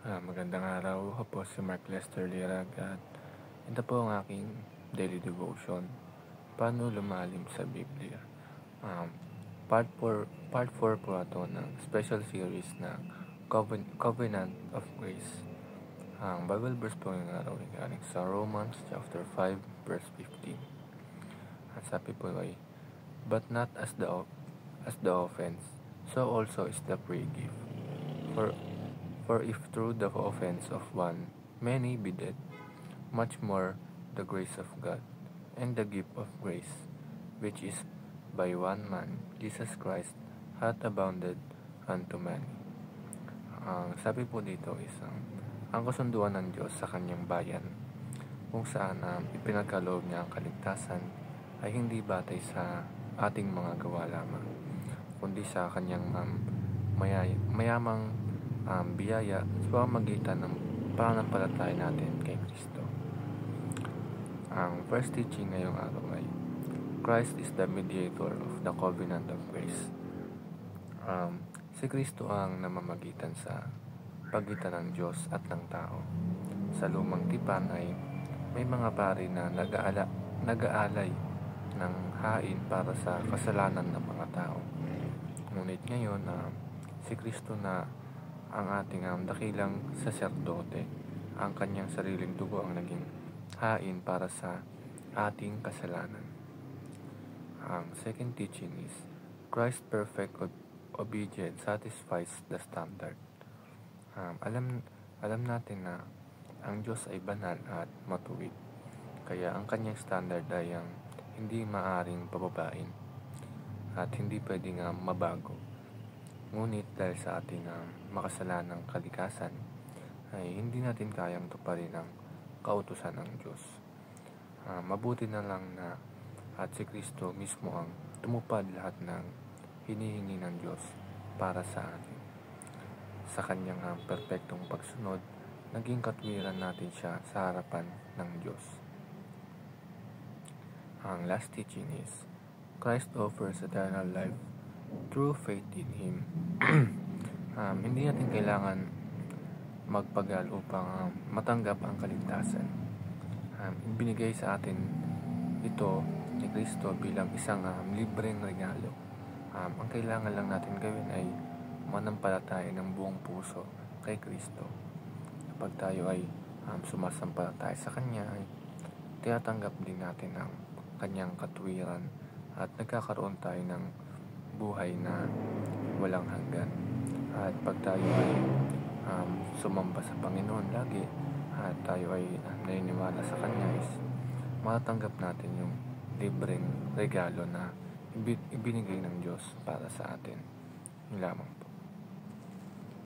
Magandang araw. Ako po si Mark Lester Lirag at ito po ang aking daily devotion. Paano lumalim sa Biblia? Um, part 4 po ito ng special series na Covenant of Grace. Ang Bible verse po ng araw ay galing sa Romans chapter 5 verse 15. Ang sabi po ay, "But not as the offense, so also is the free gift. For if through the offense of one many be dead, much more the grace of God, and the gift of grace, which is by one man, Jesus Christ, hath abounded unto many." Ang sabi po dito is ang kasunduan ng Diyos sa kanyang bayan, kung saan ipinagkaloob niya ang kaligtasan, ay hindi batay sa ating mga gawa lamang, kundi sa kanyang mayamang biyaya sa pamamagitan ng pananampalataya natin kay Kristo. Ang first teaching ngayong araw ay Christ is the mediator of the covenant of grace. Si Kristo ang namamagitan sa pagitan ng Diyos at ng tao. Sa lumang tipan ay may mga pari na nag-aalay ng hain para sa kasalanan ng mga tao. Ngunit ngayon, si Kristo na ang ating dakilang saserdote, ang kanyang sariling dugo ang naging hain para sa ating kasalanan. Ang second teaching is Christ's perfect obedience satisfies the standard. Alam natin na ang Diyos ay banal at matuwid, kaya ang kanyang standard ay hindi maaring pababain at hindi pwedeng mabago. Ngunit dahil sa ating makasalanang kalikasan, ay hindi natin kayang tuparin ang kautusan ng Diyos. Mabuti na lang na at si Kristo mismo ang tumupad lahat ng hinihingi ng Diyos para sa atin. Sa kanyang perpektong pagsunod, naging katwiran natin siya sa harapan ng Diyos. Ang last teaching is Christ offers eternal life through faith in Him. Hindi natin kailangan magpagal upang matanggap ang kaligtasan. Ibinigay sa atin ito ni Kristo bilang isang libreng regalo. Ang kailangan lang natin gawin ay manampalataya ng buong puso kay Kristo. Kapag tayo ay sumasampalataya sa Kanya, ay tinatanggap din natin ang Kanyang katwiran at nagkakaroon tayo ng buhay na walang hanggan. At pag tayo ay sumamba sa Panginoon lagi at tayo ay naniniwala sa Kanya, is matatanggap natin yung libreng regalo na ibinigay ng Diyos para sa atin. Yun lamang po.